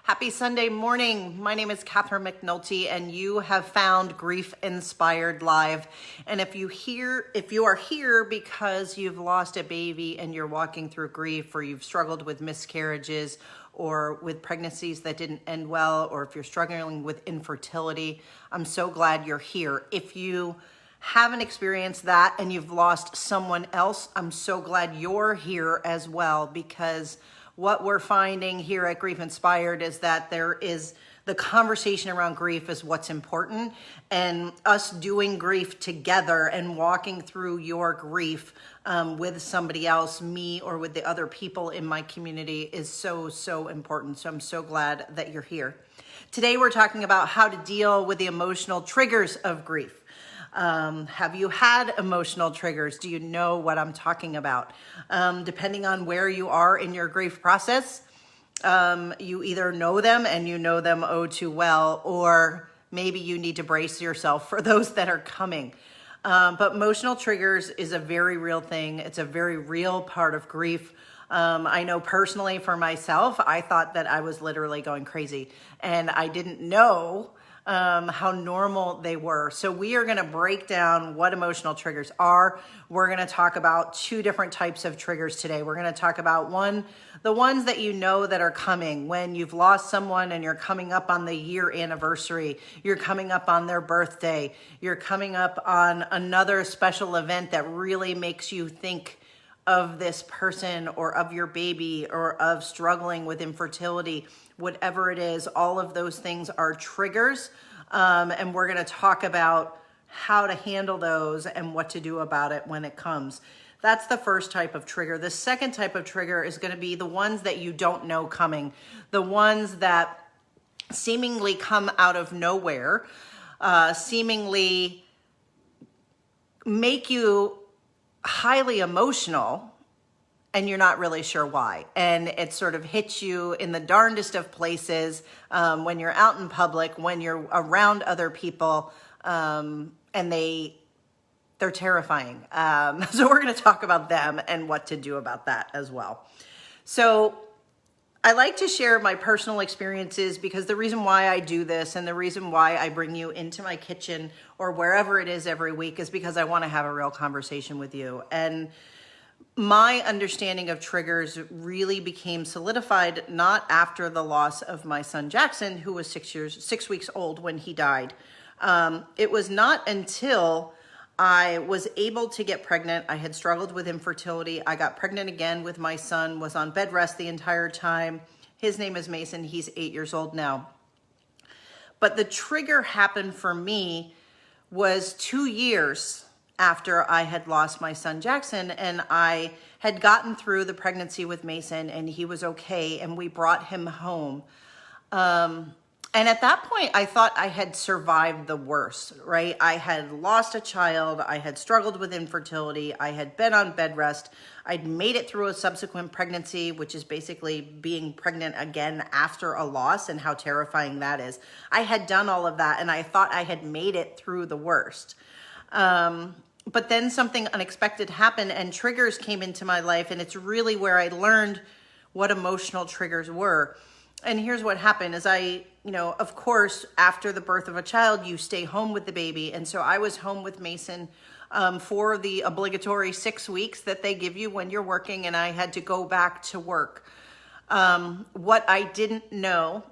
Happy Sunday morning. My name is Catherine McNulty, and you have found Grief Inspired Live. And if you are here because you've lost a baby and you're walking through grief, or you've struggled with miscarriages or with pregnancies that didn't end well, or if you're struggling with infertility, I'm so glad you're here. If you haven't experienced that and you've lost someone else, I'm so glad you're here as well, because what we're finding here at Grief Inspired is that the conversation around grief is what's important, and us doing grief together and walking through your grief with somebody else, me or with the other people in my community, is so important. So I'm so glad that you're here. Today we're talking about how to deal with the emotional triggers of grief. Have you had emotional triggers? Do you know what I'm talking about? Depending on where you are in your grief process, you either know them and you know them oh too well, or maybe you need to brace yourself for those that are coming. But emotional triggers is a very real thing. It's a very real part of grief. I know personally for myself, I thought that I was literally going crazy, and I didn't know how normal they were. So we are going to break down what emotional triggers are. We're going to talk about two different types of triggers today. We're going to talk about the ones that you know that are coming when you've lost someone and you're coming up on the year anniversary, you're coming up on their birthday, you're coming up on another special event that really makes you think of this person or of your baby or of struggling with infertility. Whatever it is, all of those things are triggers, and we're going to talk about how to handle those and what to do about it when it comes. That's the first type of trigger. The second type of trigger is going to be the ones that you don't know coming, the ones that seemingly come out of nowhere, seemingly make you highly emotional, and you're not really sure why. And it sort of hits you in the darndest of places when you're out in public, when you're around other people, and they're terrifying. So we're going to talk about them and what to do about that as well. So I like to share my personal experiences, because the reason why I do this and the reason why I bring you into my kitchen or wherever it is every week is because I want to have a real conversation with you. And my understanding of triggers really became solidified not after the loss of my son Jackson, who was 6 weeks old when he died. It was not until I was able to get pregnant. I had struggled with infertility. I got pregnant again with my son, was on bed rest the entire time. His name is Mason. He's 8 years old now. But the trigger happened for me was 2 years after I had lost my son Jackson, and I had gotten through the pregnancy with Mason, and he was okay, and we brought him home. And at that point, I thought I had survived the worst, right? I had lost a child. I had struggled with infertility. I had been on bed rest. I'd made it through a subsequent pregnancy, which is basically being pregnant again after a loss, and how terrifying that is. I had done all of that, and I thought I had made it through the worst. But then something unexpected happened, and triggers came into my life, and it's really where I learned what emotional triggers were. And here's what happened is of course, after the birth of a child, you stay home with the baby. And so I was home with Mason for the obligatory 6 weeks that they give you when you're working, and I had to go back to work. What I didn't know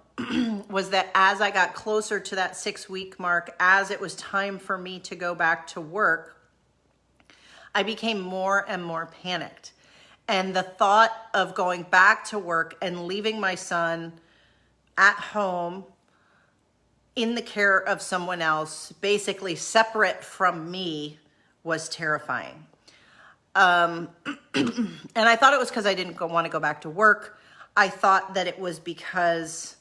was that as I got closer to that 6-week mark, as it was time for me to go back to work, I became more and more panicked. And the thought of going back to work and leaving my son at home in the care of someone else, basically separate from me, was terrifying. And I thought it was because I didn't want to go back to work. I thought that it was because,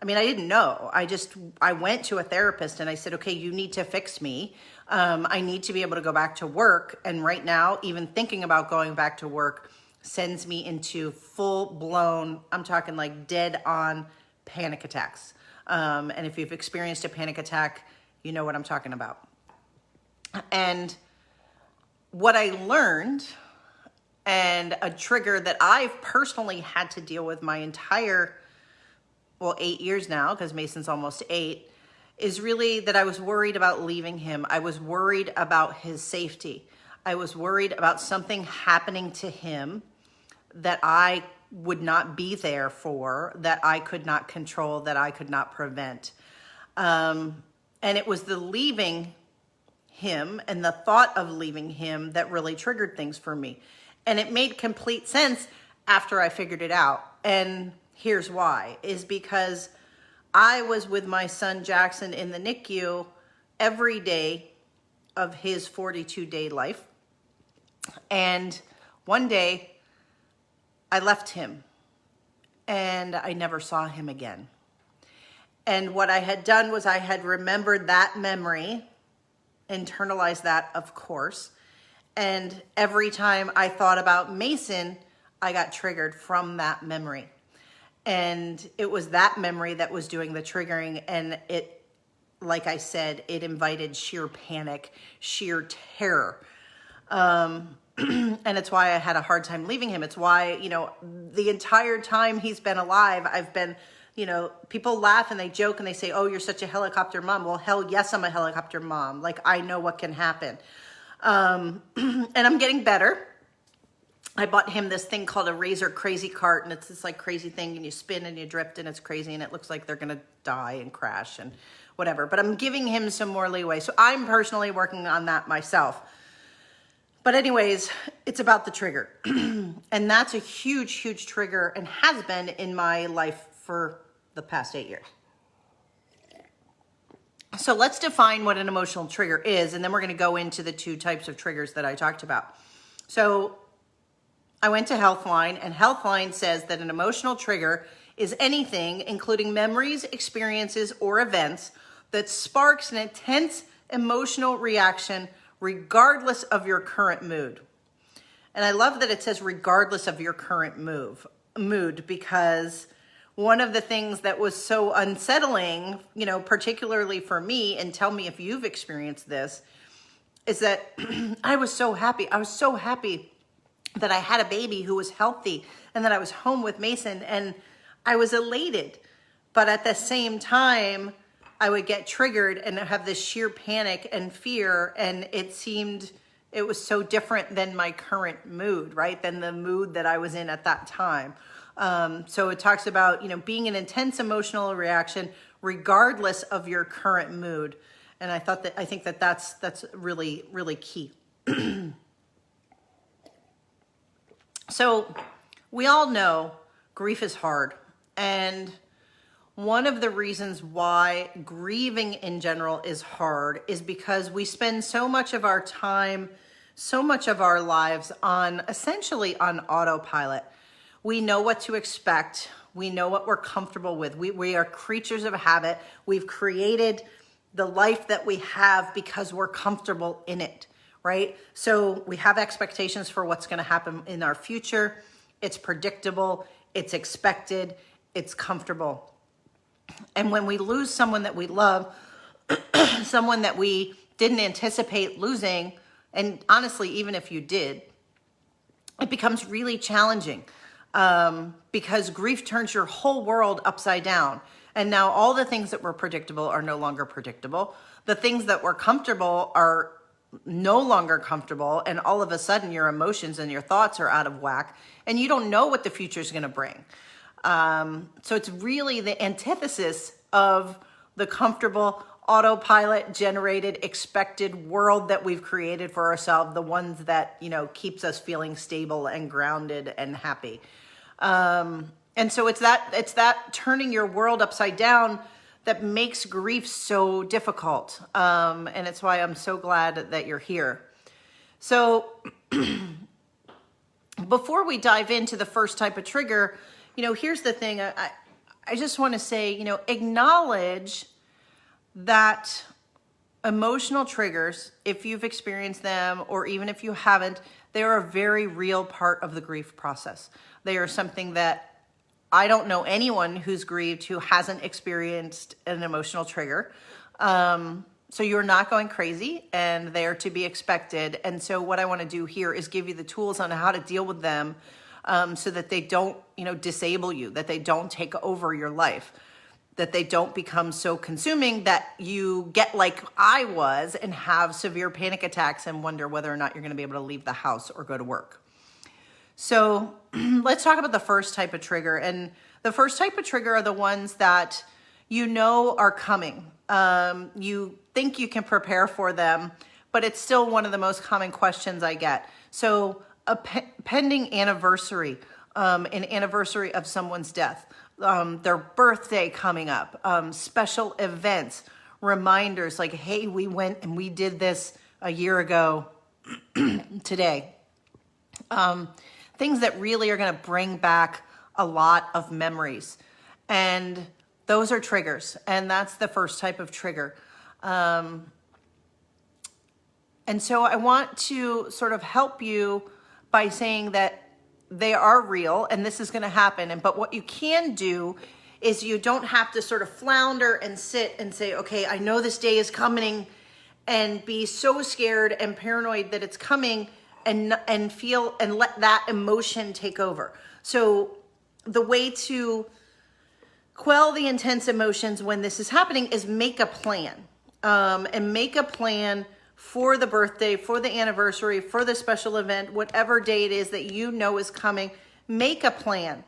I didn't know. I went to a therapist and I said, okay, you need to fix me. I need to be able to go back to work. And right now, even thinking about going back to work sends me into full blown, I'm talking like dead on panic attacks. And if you've experienced a panic attack, you know what I'm talking about. And what I learned, and a trigger that I've personally had to deal with my entire well, 8 years now, because Mason's almost 8, is really that I was worried about leaving him. I was worried about his safety. I was worried about something happening to him that I would not be there for, that I could not control, that I could not prevent. And it was the leaving him and the thought of leaving him that really triggered things for me. And it made complete sense after I figured it out. And here's why, is because I was with my son Jackson in the NICU every day of his 42-day life. And one day I left him and I never saw him again. And what I had done was I had remembered that memory, internalized that, of course. And every time I thought about Mason, I got triggered from that memory. And it was that memory that was doing the triggering. And it, like I said, it invited sheer panic, sheer terror. And it's why I had a hard time leaving him. It's why, the entire time he's been alive, I've been, people laugh and they joke and they say, oh, you're such a helicopter mom. Well, hell yes, I'm a helicopter mom. Like, I know what can happen. And I'm getting better. I bought him this thing called a Razor Crazy Cart, and it's this like crazy thing, and you spin and you drift and it's crazy and it looks like they're going to die and crash and whatever. But I'm giving him some more leeway. So I'm personally working on that myself. But anyways, it's about the trigger. And that's a huge, huge trigger and has been in my life for the past 8 years. So let's define what an emotional trigger is, and then we're going to go into the 2 types of triggers that I talked about. So I went to Healthline, and Healthline says that an emotional trigger is anything, including memories, experiences, or events, that sparks an intense emotional reaction regardless of your current mood. And I love that it says regardless of your current mood, because one of the things that was so unsettling, particularly for me, and tell me if you've experienced this, is that I was so happy. I was so happy that I had a baby who was healthy and that I was home with Mason, and I was elated. But at the same time, I would get triggered and have this sheer panic and fear, and it was so different than my current mood, right? Than the mood that I was in at that time. So it talks about, being an intense emotional reaction regardless of your current mood. And I think that's really, really key. So we all know grief is hard. And one of the reasons why grieving in general is hard is because we spend so much of our time, so much of our lives essentially on autopilot. We know what to expect. We know what we're comfortable with. We are creatures of habit. We've created the life that we have because we're comfortable in it, right? So we have expectations for what's going to happen in our future. It's predictable. It's expected. It's comfortable. And when we lose someone that we love, someone that we didn't anticipate losing, and honestly, even if you did, it becomes really challenging because grief turns your whole world upside down. And now all the things that were predictable are no longer predictable. The things that were comfortable are no longer comfortable. And all of a sudden your emotions and your thoughts are out of whack and you don't know what the future is going to bring. So it's really the antithesis of the comfortable autopilot generated expected world that we've created for ourselves, the ones that, keeps us feeling stable and grounded and happy. And so it's that turning your world upside down that makes grief so difficult. And it's why I'm so glad that you're here. So before we dive into the first type of trigger, here's the thing. I just want to say, acknowledge that emotional triggers, if you've experienced them or even if you haven't, they are a very real part of the grief process. They are something that I don't know anyone who's grieved who hasn't experienced an emotional trigger. So you're not going crazy and they are to be expected. And so what I want to do here is give you the tools on how to deal with them so that they don't, disable you, that they don't take over your life. that they don't become so consuming that you get like I was and have severe panic attacks and wonder whether or not you're going to be able to leave the house or go to work. So let's talk about the first type of trigger. And the first type of trigger are the ones that you know are coming. You think you can prepare for them, but it's still one of the most common questions I get. So a pending anniversary, an anniversary of someone's death, their birthday coming up, special events, reminders like, hey, we went and we did this a year ago today. Things that really are going to bring back a lot of memories. And those are triggers. And that's the first type of trigger. And so I want to sort of help you by saying that they are real and this is going to happen. But what you can do is you don't have to sort of flounder and sit and say, okay, I know this day is coming, and be so scared and paranoid that it's coming and feel and let that emotion take over. So the way to quell the intense emotions when this is happening is make a plan, and make a plan for the birthday, for the anniversary, for the special event, whatever day it is that you know is coming. Make a plan.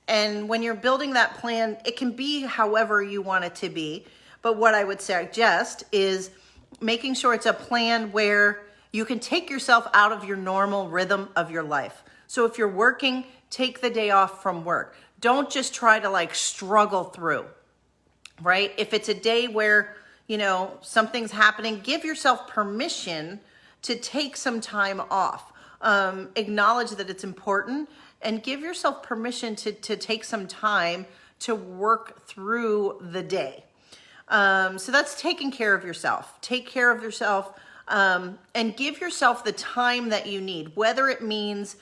And when you're building that plan, it can be however you want it to be. But what I would suggest is making sure it's a plan where you can take yourself out of your normal rhythm of your life. So if you're working, take the day off from work. Don't just try to like struggle through, right? If it's a day where, you know, something's happening, give yourself permission to take some time off. Acknowledge that it's important and give yourself permission to take some time to work through the day. So that's taking care of yourself. Take care of yourself. And give yourself the time that you need, whether it means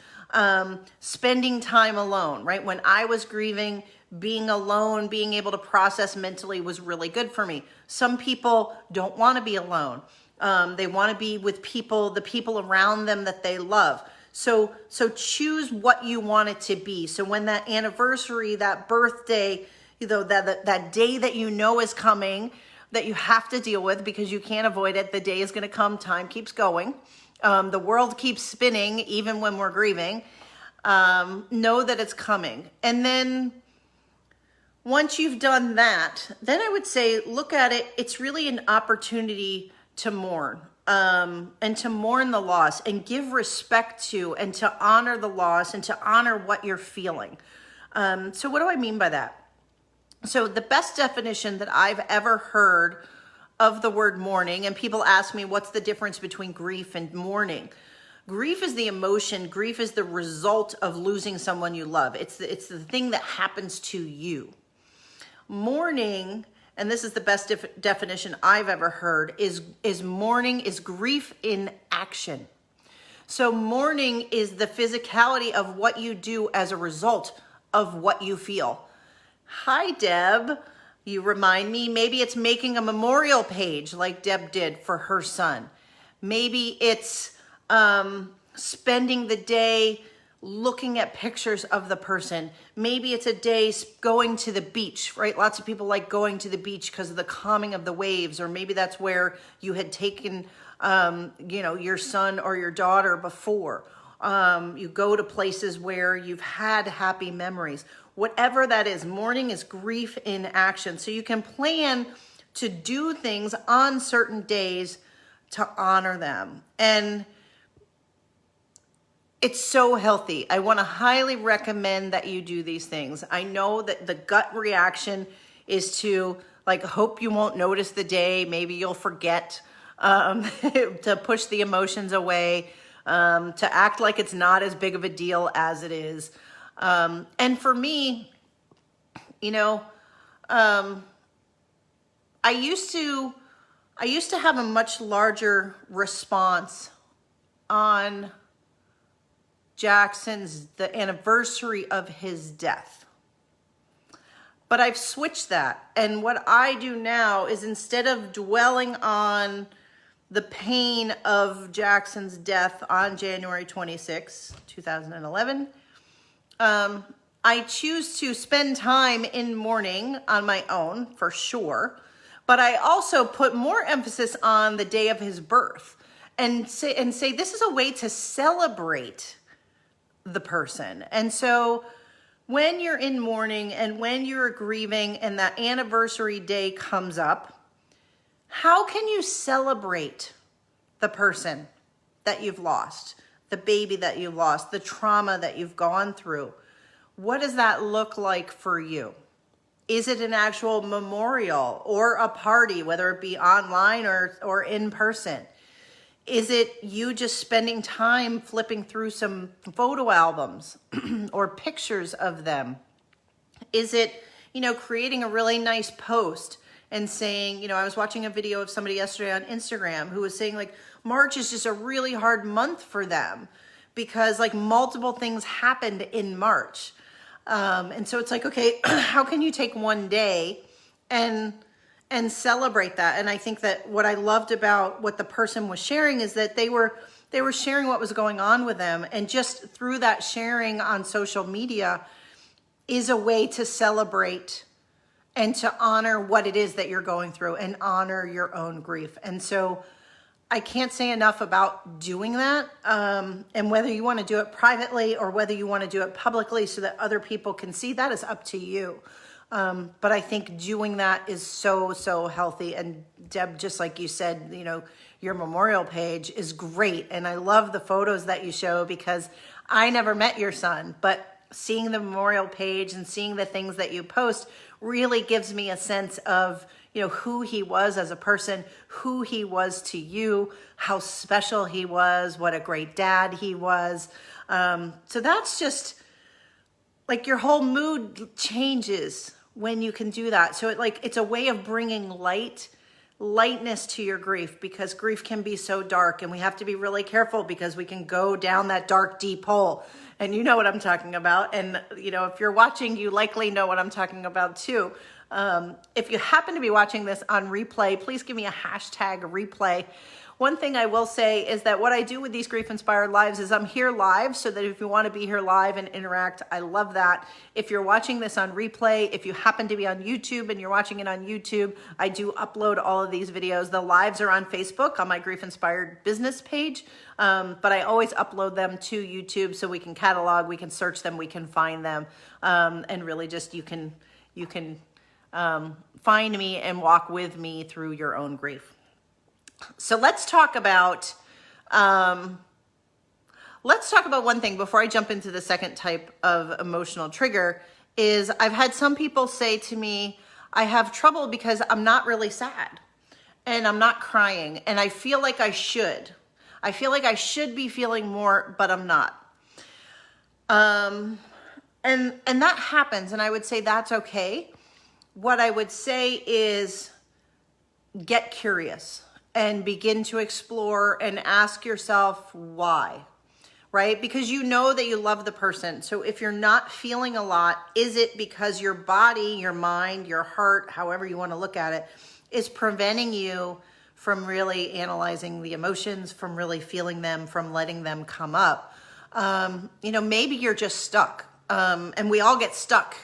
spending time alone, right? When I was grieving, being alone, being able to process mentally was really good for me. Some people don't want to be alone. They want to be with people, the people around them that they love. So choose what you want it to be. So when that anniversary, that birthday, you know, that day that you know is coming, that you have to deal with because you can't avoid it. The day is going to come. Time keeps going. The world keeps spinning even when we're grieving. Know that it's coming. And then once you've done that, then I would say, look at it. It's really an opportunity to mourn, and to mourn the loss and give respect to, and to honor the loss and to honor what you're feeling. So what do I mean by that? So the best definition that I've ever heard of the word mourning, and people ask me, what's the difference between grief and mourning? Grief is the emotion. Grief is the result of losing someone you love. It's the thing that happens to you. Mourning, and this is the best definition I've ever heard, is mourning is grief in action. So mourning is the physicality of what you do as a result of what you feel. Hi, Deb. You remind me, maybe it's making a memorial page like Deb did for her son. Maybe it's spending the day looking at pictures of the person. Maybe it's a day going to the beach, right? Lots of people like going to the beach because of the calming of the waves, or maybe that's where you had taken, your son or your daughter before. You go to places where you've had happy memories. Whatever that is, mourning is grief in action. So you can plan to do things on certain days to honor them. And it's so healthy. I want to highly recommend that you do these things. I know that the gut reaction is to like, hope you won't notice the day. Maybe you'll forget, to push the emotions away, to act like it's not as big of a deal as it is. And for me, I used to have a much larger response on the anniversary of his death. But I've switched that. And what I do now is, instead of dwelling on the pain of Jackson's death on January 26, 2011, I choose to spend time in mourning on my own, for sure. But I also put more emphasis on the day of his birth and say this is a way to celebrate the person. And so when you're in mourning and when you're grieving and that anniversary day comes up, how can you celebrate the person that you've lost, the baby that you've lost, the trauma that you've gone through? What does that look like for you? Is it an actual memorial or a party, whether it be online or in person? Is it you just spending time flipping through some photo albums or pictures of them? Is it, creating a really nice post and saying, I was watching a video of somebody yesterday on Instagram who was saying like March is just a really hard month for them because like multiple things happened in March. And so it's like, okay, how can you take one day and celebrate that? And I think that what I loved about what the person was sharing is that they were sharing what was going on with them. And just through that sharing on social media is a way to celebrate and to honor what it is that you're going through and honor your own grief. And so I can't say enough about doing that. And whether you want to do it privately or whether you want to do it publicly so that other people can see, that is up to you. But I think doing that is so, so healthy. And Deb, just like you said, your memorial page is great. And I love the photos that you show because I never met your son, but seeing the memorial page and seeing the things that you post really gives me a sense of, who he was as a person, who he was to you, how special he was, what a great dad he was. So that's just like your whole mood changes when you can do that. So it's a way of bringing lightness to your grief, because grief can be so dark and we have to be really careful because we can go down that dark, deep hole. And you know what I'm talking about. And, if you're watching, you likely know what I'm talking about too. If you happen to be watching this on replay, please give me a hashtag replay. One thing I will say is that what I do with these grief-inspired lives is I'm here live, so that if you want to be here live and interact, I love that. If you're watching this on replay, if you happen to be on YouTube and you're watching it on YouTube, I do upload all of these videos. The lives are on Facebook on my grief-inspired business page, but I always upload them to YouTube so we can catalog, we can search them, we can find them, and really just you can find me and walk with me through your own grief. So let's talk about one thing before I jump into the second type of emotional trigger. Is I've had some people say to me, I have trouble because I'm not really sad and I'm not crying and I feel like I should. I feel like I should be feeling more, but I'm not. And that happens, and I would say that's okay. What I would say is get curious and begin to explore and ask yourself why, right? Because you know that you love the person. So if you're not feeling a lot, is it because your body, your mind, your heart, however you want to look at it, is preventing you from really analyzing the emotions, from really feeling them, from letting them come up? Maybe you're just stuck. And we all get stuck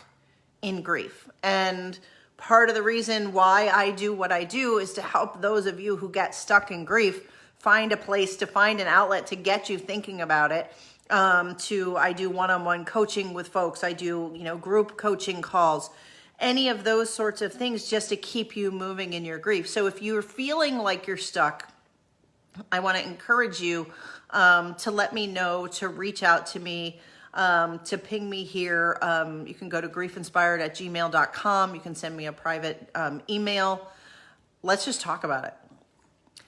in grief. And part of the reason why I do what I do is to help those of you who get stuck in grief find a place, to find an outlet to get you thinking about it. I do one-on-one coaching with folks. I do, group coaching calls, any of those sorts of things just to keep you moving in your grief. So if you're feeling like you're stuck, I want to encourage you to let me know, to reach out to me, to ping me here. You can go to griefinspired@gmail.com. You can send me a private email. Let's just talk about it.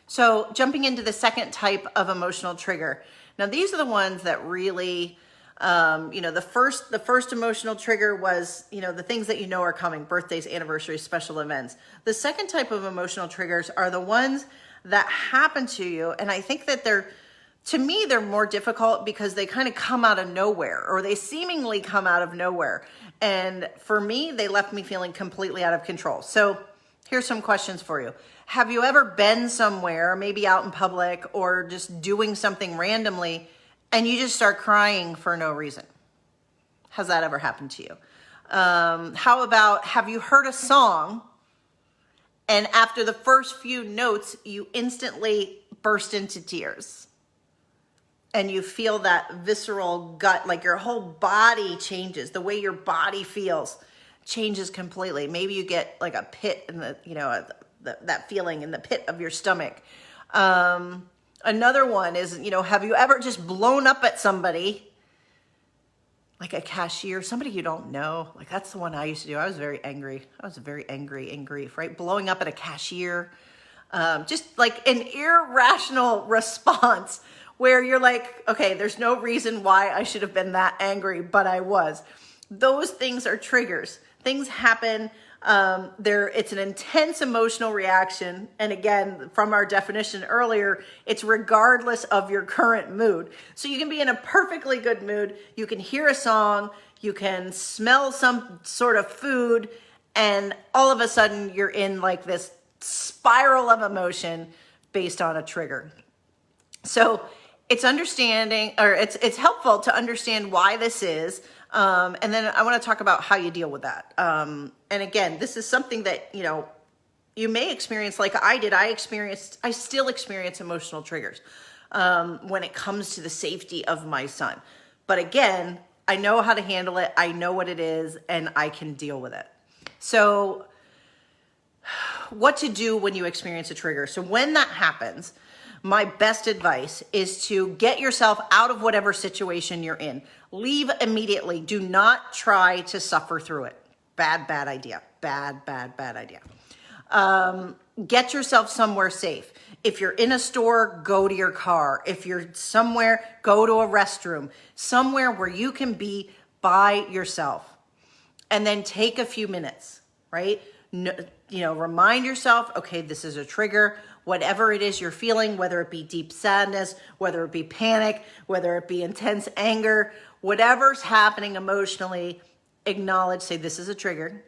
So jumping into the second type of emotional trigger. Now, these are the ones that really, the first emotional trigger was, the things that are coming, birthdays, anniversaries, special events. The second type of emotional triggers are the ones that happen to you. And I think that to me, they're more difficult because they kind of come out of nowhere, or they seemingly come out of nowhere. And for me, they left me feeling completely out of control. So here's some questions for you. Have you ever been somewhere, maybe out in public or just doing something randomly, and you just start crying for no reason? Has that ever happened to you? How about, have you heard a song and after the first few notes, you instantly burst into tears? And you feel that visceral gut, like your whole body changes. The way your body feels changes completely. Maybe you get like a pit in the, that feeling in the pit of your stomach. Another one is, have you ever just blown up at somebody, like a cashier, somebody you don't know? Like, that's the one I used to do. I was very angry. I was very angry in grief, right? Blowing up at a cashier, just like an irrational response where you're like, okay, there's no reason why I should have been that angry, but I was. Those things are triggers. Things happen. It's an intense emotional reaction. And again, from our definition earlier, it's regardless of your current mood. So you can be in a perfectly good mood. You can hear a song, you can smell some sort of food, and all of a sudden you're in like this spiral of emotion based on a trigger. So it's it's helpful to understand why this is. And then I want to talk about how you deal with that. And again, this is something that, you may experience like I did. I still experience emotional triggers, when it comes to the safety of my son. But again, I know how to handle it. I know what it is, and I can deal with it. So what to do when you experience a trigger. So when that happens, my best advice is to get yourself out of whatever situation you're in. Leave immediately. Do not try to suffer through it. Bad idea. Bad idea. Get yourself somewhere safe. If you're in a store, go to your car. If you're somewhere, go to a restroom. Somewhere where you can be by yourself. And then take a few minutes, right? Remind yourself, okay, this is a trigger. Whatever it is you're feeling, whether it be deep sadness, whether it be panic, whether it be intense anger, whatever's happening emotionally, acknowledge, say, this is a trigger,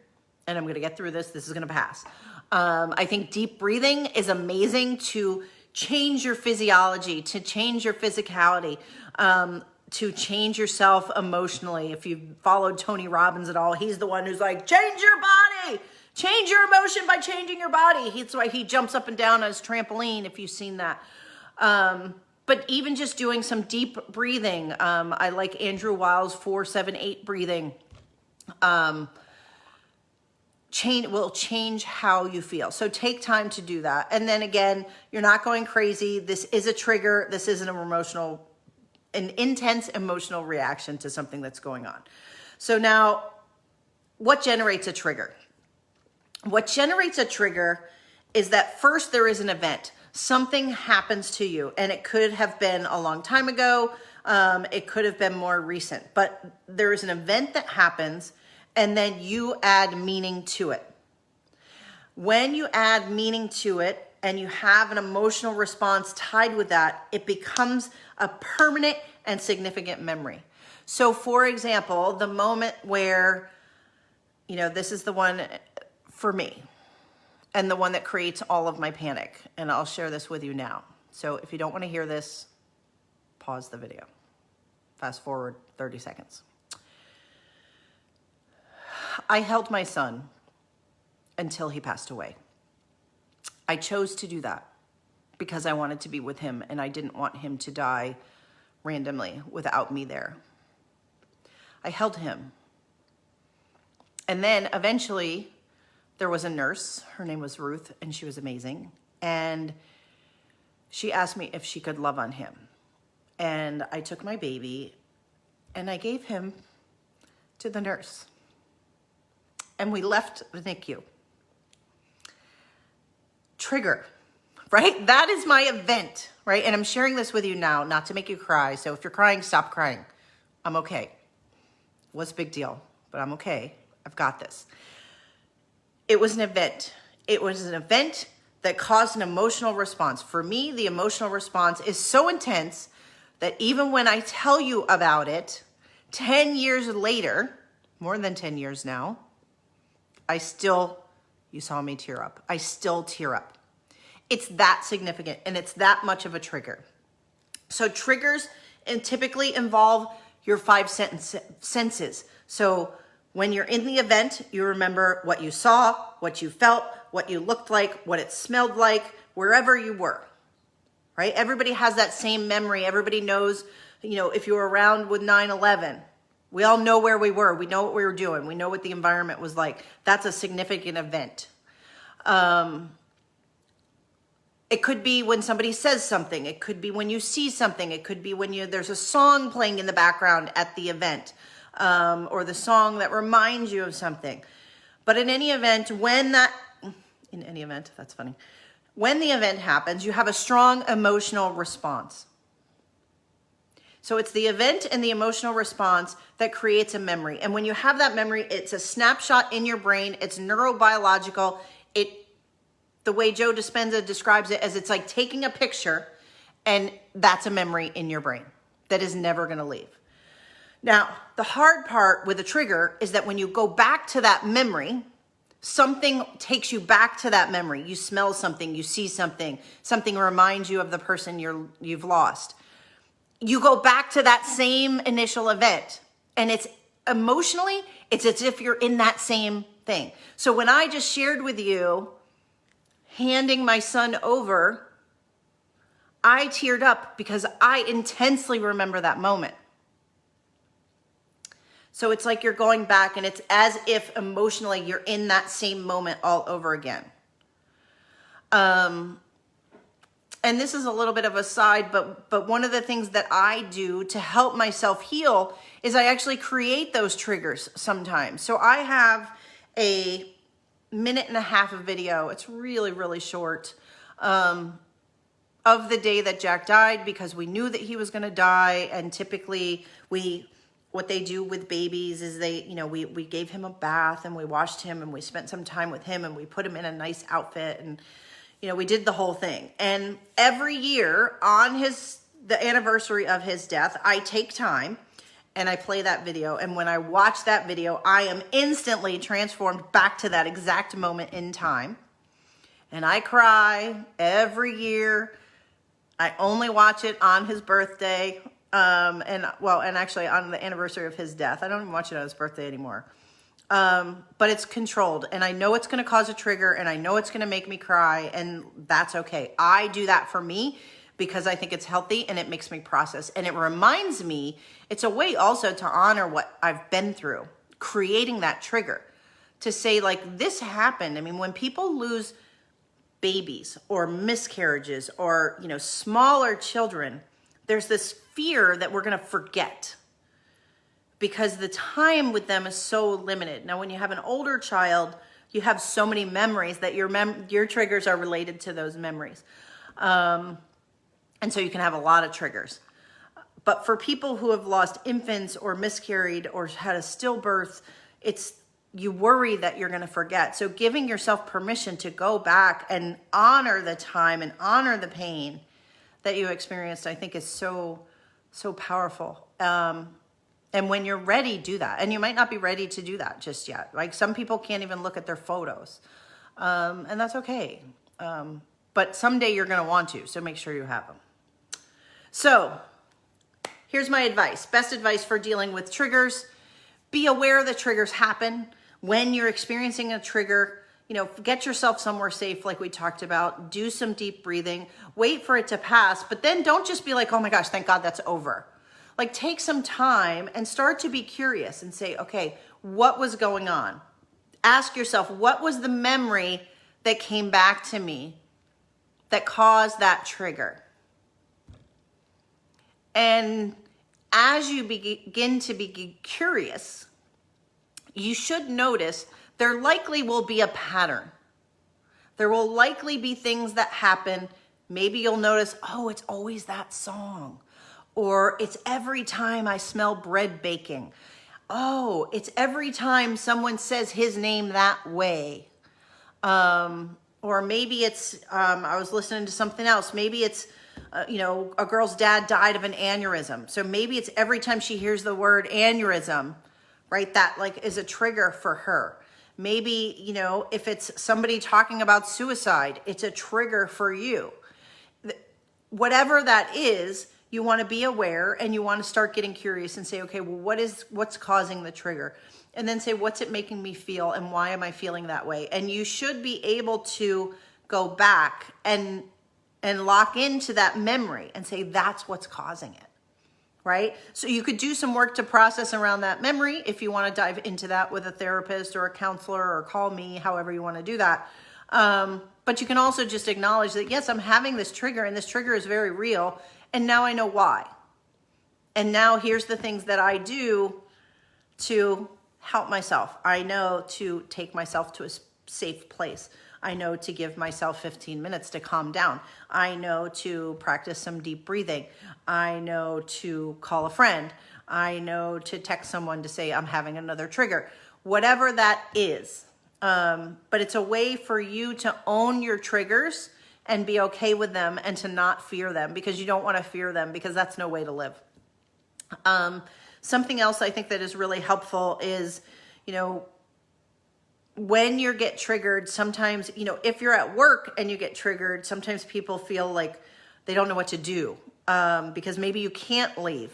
and I'm going to get through this. This is going to pass. I think deep breathing is amazing to change your physiology, to change your physicality, to change yourself emotionally. If you've followed Tony Robbins at all, he's the one who's like, change your body. Change your emotion by changing your body. That's why he jumps up and down on his trampoline, if you've seen that. But even just doing some deep breathing. I like Andrew Weil's 4-7-8 breathing. Will change how you feel. So take time to do that. And then again, you're not going crazy. This is a trigger. This isn't an intense emotional reaction to something that's going on. So now, what generates a trigger? What generates a trigger is that first there is an event. Something happens to you, and it could have been a long time ago. It could have been more recent, but there is an event that happens, and then you add meaning to it. When you add meaning to it and you have an emotional response tied with that, it becomes a permanent and significant memory. So for example, the moment where, this is the one for me, and the one that creates all of my panic. And I'll share this with you now. So if you don't want to hear this, pause the video. Fast forward 30 seconds. I held my son until he passed away. I chose to do that because I wanted to be with him, and I didn't want him to die randomly without me there. I held him. And then eventually, there was a nurse, her name was Ruth, and she was amazing. And she asked me if she could love on him. And I took my baby and I gave him to the nurse. And we left the NICU. Trigger, right? That is my event, right? And I'm sharing this with you now, not to make you cry. So if you're crying, stop crying. I'm okay. What's a big deal? But I'm okay. I've got this. It was an event. It was an event that caused an emotional response. For me, the emotional response is so intense that even when I tell you about it, 10 years later, more than 10 years now, you saw me tear up. I still tear up. It's that significant, and it's that much of a trigger. So triggers typically involve your 5 senses. So when you're in the event, you remember what you saw, what you felt, what you looked like, what it smelled like, wherever you were, right? Everybody has that same memory. Everybody knows, if you were around with 9/11, we all know where we were. We know what we were doing. We know what the environment was like. That's a significant event. It could be when somebody says something. It could be when you see something. It could be when there's a song playing in the background at the event, or the song that reminds you of something. But in any event, that's funny. When the event happens, you have a strong emotional response. So it's the event and the emotional response that creates a memory. And when you have that memory, it's a snapshot in your brain. It's neurobiological. The way Joe Dispenza describes it, as it's like taking a picture, and that's a memory in your brain that is never going to leave. Now, the hard part with a trigger is that when you go back to that memory, something takes you back to that memory. You smell something, you see something, something reminds you of the person you've lost. You go back to that same initial event, and it's emotionally, it's as if you're in that same thing. So when I just shared with you handing my son over, I teared up because I intensely remember that moment. So it's like you're going back, and it's as if emotionally you're in that same moment all over again. And this is a little bit of a side, but one of the things that I do to help myself heal is I actually create those triggers sometimes. So I have a 1.5 minute of video. It's really, really short, of the day that Jack died, because we knew that he was going to die. And typically what they do with babies is we gave him a bath, and we washed him, and we spent some time with him, and we put him in a nice outfit, and we did the whole thing. And every year on the anniversary of his death, I take time and I play that video. And when I watch that video, I am instantly transformed back to that exact moment in time. And I cry every year. I only watch it on his birthday. And actually on the anniversary of his death. I don't even watch it on his birthday anymore. But it's controlled, and I know it's going to cause a trigger, and I know it's going to make me cry, and that's okay. I do that for me because I think it's healthy, and it makes me process. And it reminds me, it's a way also to honor what I've been through, creating that trigger to say, like, this happened. I mean, when people lose babies or miscarriages or, smaller children, there's this fear that we're going to forget, because the time with them is so limited. Now, when you have an older child, you have so many memories that your triggers are related to those memories. And so you can have a lot of triggers. But for people who have lost infants or miscarried or had a stillbirth, you worry that you're going to forget. So giving yourself permission to go back and honor the time and honor the pain that you experienced, I think is so, so powerful. And when you're ready, do that. And you might not be ready to do that just yet. Like, some people can't even look at their photos. And that's okay. But someday you're going to want to, so make sure you have them. So here's my advice. Best advice for dealing with triggers. Be aware that triggers happen. When you're experiencing a trigger, get yourself somewhere safe, like we talked about. Do some deep breathing. Wait for it to pass. But then don't just be like, oh my gosh, thank God that's over. Like, take some time and start to be curious and say, okay, what was going on? Ask yourself, what was the memory that came back to me that caused that trigger? And as you begin to be curious, you should notice there likely will be a pattern. There will likely be things that happen. Maybe you'll notice, oh, it's always that song. Or it's every time I smell bread baking. Oh, it's every time someone says his name that way. Or maybe it's, I was listening to something else. Maybe it's, a girl's dad died of an aneurysm. So maybe it's every time she hears the word aneurysm, right? That is a trigger for her. Maybe, if it's somebody talking about suicide, it's a trigger for you. Whatever that is, You want to be aware, and you want to start getting curious and say, okay, well, what's causing the trigger? And then say, what's it making me feel, and why am I feeling that way? And you should be able to go back and lock into that memory and say, that's what's causing it, right? So you could do some work to process around that memory if you want to dive into that with a therapist or a counselor, or call me, however you want to do that. But you can also just acknowledge that, yes, I'm having this trigger, and this trigger is very real, and now I know why. And now here's the things that I do to help myself. I know to take myself to a safe place. I know to give myself 15 minutes to calm down. I know to practice some deep breathing. I know to call a friend. I know to text someone to say I'm having another trigger. Whatever that is. But it's a way for you to own your triggers and be okay with them, and to not fear them, because you don't want to fear them, because that's no way to live. Something else I think that is really helpful is, when you get triggered, sometimes, if you're at work and you get triggered, sometimes people feel like they don't know what to do, because maybe you can't leave.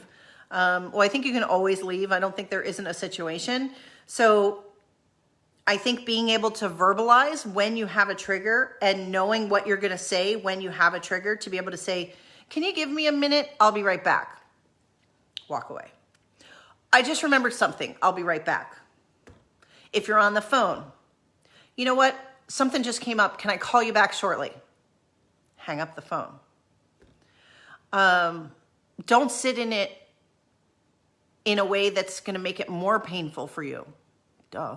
Well, I think you can always leave. I don't think there isn't a situation. So I think being able to verbalize when you have a trigger, and knowing what you're going to say when you have a trigger, to be able to say, can you give me a minute? I'll be right back. Walk away. I just remembered something. I'll be right back. If you're on the phone, you know what? Something just came up. Can I call you back shortly? Hang up the phone. Don't sit in it in a way that's going to make it more painful for you. Duh.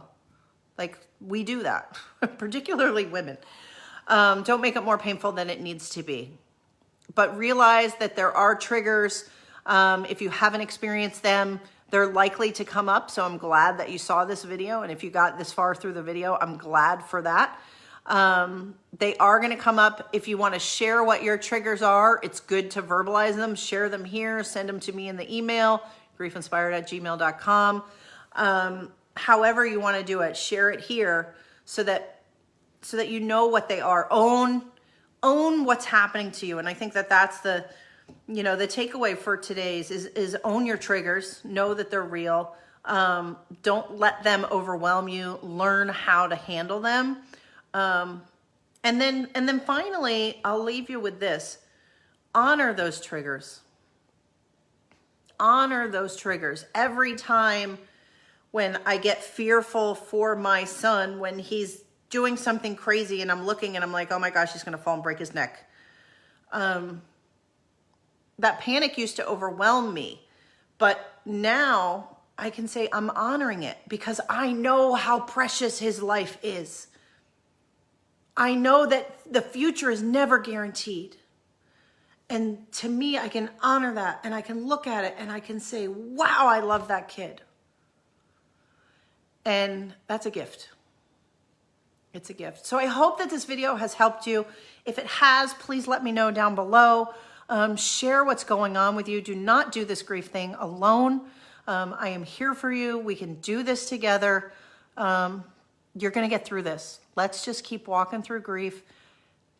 Like, we do that, particularly women. Don't make it more painful than it needs to be. But realize that there are triggers. If you haven't experienced them, they're likely to come up. So I'm glad that you saw this video. And if you got this far through the video, I'm glad for that. They are going to come up. If you want to share what your triggers are, it's good to verbalize them. Share them here. Send them to me in the email, griefeinspired@gmail.com. However you want to do it, share it here so that you know what they are. Own what's happening to you. And I think that that's the takeaway for today's is own your triggers. Know that they're real. Don't let them overwhelm you. Learn how to handle them. And then finally, I'll leave you with this. Honor those triggers. Honor those triggers. Every time when I get fearful for my son, when he's doing something crazy and I'm looking and I'm like, oh my gosh, he's going to fall and break his neck. That panic used to overwhelm me. But now I can say I'm honoring it, because I know how precious his life is. I know that the future is never guaranteed. And to me, I can honor that, and I can look at it and I can say, wow, I love that kid. And that's a gift. It's a gift. So I hope that this video has helped you. If it has, please let me know down below. Share what's going on with you. Do not do this grief thing alone. I am here for you. We can do this together. You're going to get through this. Let's just keep walking through grief.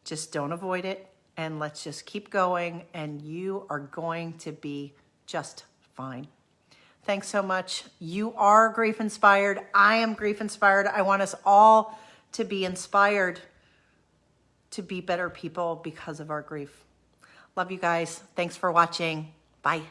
Just don't avoid it. And let's just keep going. And you are going to be just fine. Thanks so much. You are grief inspired. I am grief inspired. I want us all to be inspired to be better people because of our grief. Love you guys. Thanks for watching. Bye.